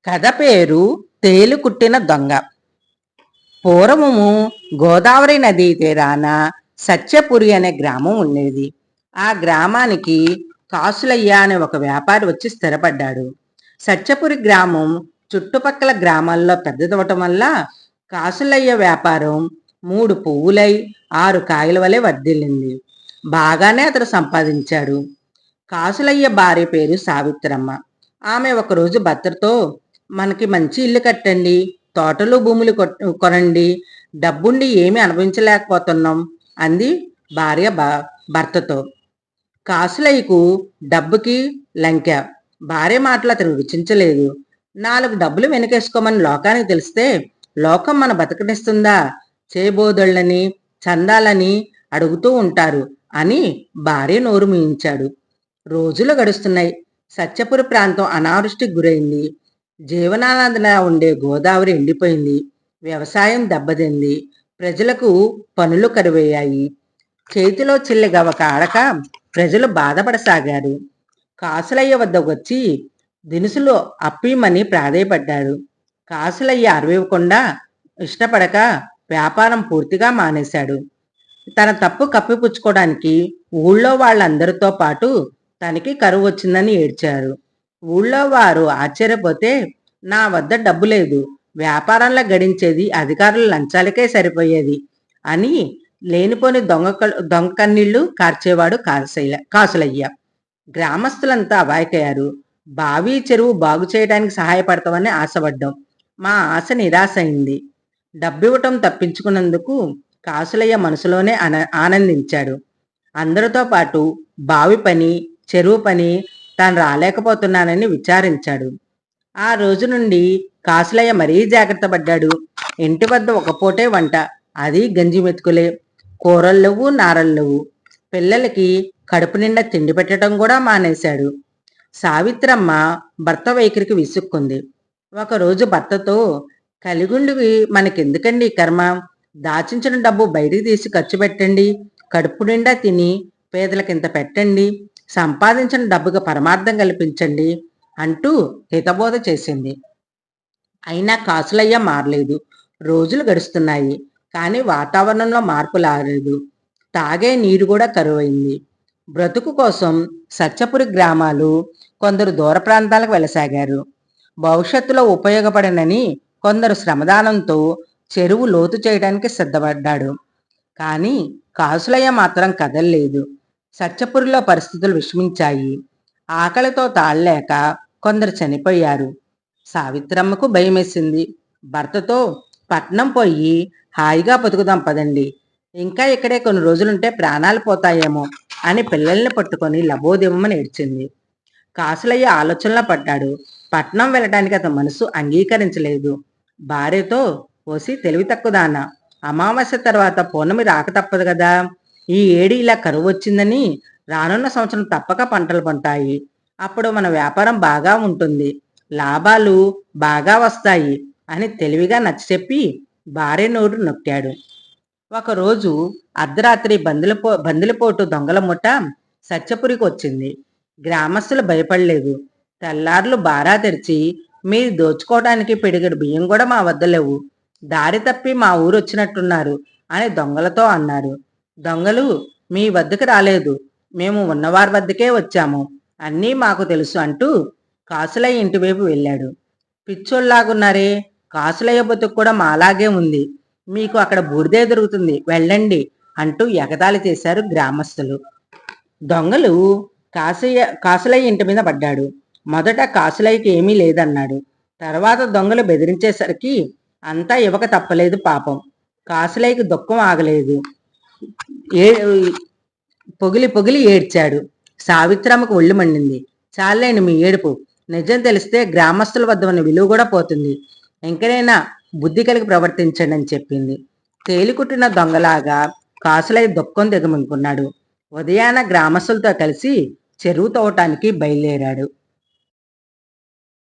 కథ పేరు తేలుకుట్టిన దొంగ. పూర్వము గోదావరి నదీ తీరాన సత్యపురి అనే గ్రామం ఉండేది. ఆ గ్రామానికి కాసులయ్య అనే ఒక వ్యాపారి వచ్చి స్థిరపడ్డాడు. సత్యపురి గ్రామం చుట్టుపక్కల గ్రామాల్లో పెద్దదవటం వల్ల కాసులయ్య వ్యాపారం 3 పువ్వులై 6 కాయల వలె వర్ధిల్లింది. బాగానే అతడు సంపాదించాడు. కాసులయ్య భార్య పేరు సావిత్రమ్మ. ఆమె ఒకరోజు భర్తతో, మనకి మంచి ఇల్లు కట్టండి, తోటలు భూములు కొనండి, డబ్బుండి ఏమీ అనుభవించలేకపోతున్నాం అంది భార్య భర్తతో. కాసులయ్యకు డబ్బుకి లంక. భార్య మాటలు అతను రుచించలేదు. 4 డబ్బులు వెనకేసుకోమని లోకానికి తెలిస్తే లోకం మన బతకనిస్తుందా? చేయబోదోళ్ళని చందాలని అడుగుతూ ఉంటారు అని భార్య నోరు మూయించాడు. రోజులు గడుస్తున్నాయి. సత్యపురి ప్రాంతం అనావృష్టికి గురైంది. జీవనానందన ఉండే గోదావరి ఎండిపోయింది. వ్యవసాయం దెబ్బతింది. ప్రజలకు పనులు కరువయ్యాయి. చేతిలో చిల్లిగవ్వక ఆడక ప్రజలు బాధపడసాగారు. కాసులయ్య వద్దకు వచ్చి దినుసులు అప్పిమని ప్రాధేయపడ్డాడు. కాసులయ్య అరవివ్వకుండా ఇష్టపడక వ్యాపారం పూర్తిగా మానేశాడు. తన తప్పు కప్పిపుచ్చుకోవడానికి ఊళ్ళో వాళ్ళందరితో పాటు తనకి కరువు వచ్చిందని ఏడ్చారు. ఊళ్ళో వారు ఆశ్చర్యపోతే, నా వద్ద డబ్బు లేదు, వ్యాపారంలో గడించేది అధికారుల లంచాలకే సరిపోయేది అని లేనిపోని దొంగ కన్నీళ్లు కార్చేవాడు కాసులయ్య. గ్రామస్తులంతా అవాయకయ్యారు. బావి చెరువు బాగు చేయడానికి సహాయపడతామని ఆశపడ్డాం. మా ఆశ నిరాశ అయింది. డబ్బివ్వటం తప్పించుకున్నందుకు కాసులయ్య మనసులోనే ఆనందించాడు. అందరితో పాటు బావి పని, చెరువు పని తాను రాలేకపోతున్నానని విచారించాడు. ఆ రోజు నుండి కాసులయ్య మరీ జాగ్రత్త పడ్డాడు. ఇంటి వద్ద ఒక పూటే వంట, అది గంజి మెతుకులే. కూరల్లవు, నారల్లవు. పిల్లలకి కడుపు నిండా తిండి పెట్టడం కూడా మానేశాడు. సావిత్రమ్మ భర్త వైఖరికి విసుక్కుంది. ఒకరోజు భర్తతో, కలిగుండికి మనకెందుకండి కర్మ, దాచించిన డబ్బు బయటికి తీసి ఖర్చు పెట్టండి, కడుపు నిండా తిని పేదలకింత పెట్టండి, సంపాదించిన డబ్బుకి పరమార్థం కల్పించండి అంటూ హితబోధ చేసింది. అయినా కాసులయ్య మారలేదు. రోజులు గడుస్తున్నాయి, కానీ వాతావరణంలో మార్పు రాలేదు. తాగే నీరు కూడా కరువైంది. బ్రతుకు కోసం సత్యపురి గ్రామాలు కొందరు దూర ప్రాంతాలకు వెళ్ళసాగారు. భవిష్యత్తులో ఉపయోగపడనని కొందరు శ్రమదానంతో చెరువు లోతు చేయడానికి సిద్ధపడ్డాడు. కానీ కాసులయ్య మాత్రం కదల్లేదు. సత్యపురిలో పరిస్థితులు విషమించాయి. ఆకలితో తాళలేక కొందరు చనిపోయారు. సావిత్రమ్మకు భయమేసింది. భర్తతో, పట్నం పోయి హాయిగా బతుకుదాం పదండి, ఇంకా ఇక్కడే కొన్ని రోజులుంటే ప్రాణాలు పోతాయేమో అని పిల్లల్ని పట్టుకొని లబోదిమ్మని ఏడ్చింది. కాసులయ్య ఆలోచనలో పడ్డాడు. పట్నం వెళ్ళడానికి అతని మనసు అంగీకరించలేదు. భార్యతో, పోసి తెలివి తక్కువదానా, అమావాస్య తర్వాత పౌర్ణమి రాక తప్పదు కదా, ఈ ఏడి ఇలా కరువు వచ్చిందని రానున్న సంవత్సరం తప్పక పంటలు పంటాయి, అప్పుడు మన వ్యాపారం బాగా ఉంటుంది, లాభాలు బాగా వస్తాయి అని తెలివిగా నచ్చచెప్పి భార్య నోరు నొక్కాడు. ఒకరోజు అర్ధరాత్రి బందిలిపోటు దొంగల ముఠ సత్యపురికి వచ్చింది. గ్రామస్తులు భయపడలేదు. తెల్లార్లు బారా తెరిచి, మీరు దోచుకోవడానికి పిడిగడు బియ్యం కూడా మా వద్ద లేవు, దారి తప్పి మా ఊరు వచ్చినట్టున్నారు అని దొంగలతో అన్నారు. దొంగలు, మీ వద్దకు రాలేదు, మేము ఉన్నవారి వద్దకే వచ్చాము, అన్నీ మాకు తెలుసు అంటూ కాసులయ్య ఇంటివైపు వెళ్ళాడు. పిచ్చోళ్ళలాగున్నారే, కాసులయ్య బతుకు కూడా మాలాగే ఉంది, మీకు అక్కడ బూడిదే దొరుకుతుంది, వెళ్ళండి అంటూ ఎగతాళి చేశారు గ్రామస్తులు. దొంగలు కాసులయ్య ఇంటి మీద పడ్డాడు. మొదట కాసులయ్యకి ఏమీ లేదన్నాడు. తర్వాత దొంగలు బెదిరించేసరికి అంతా ఇవ్వక తప్పలేదు పాపం. కాసులయ్యకి దుఃఖం ఆగలేదు. పొగిలి పొగిలి ఏడ్చాడు. సావిత్రమ్మకు ఒళ్ళు మండింది. చాలేండి మీ ఏడుపు, నిజం తెలిస్తే గ్రామస్తుల వద్ద ఉన్న విలువ కూడా పోతుంది, ఇంకనైనా బుద్ధి కలిగి ప్రవర్తించండి అని చెప్పింది. తేలికుట్టిన దొంగలాగా కాసులయ్య దుఃఖం దిగమింగుకున్నాడు. ఉదయాన గ్రామస్తులతో కలిసి చెరువు తవ్వటానికి బయలుదేరాడు.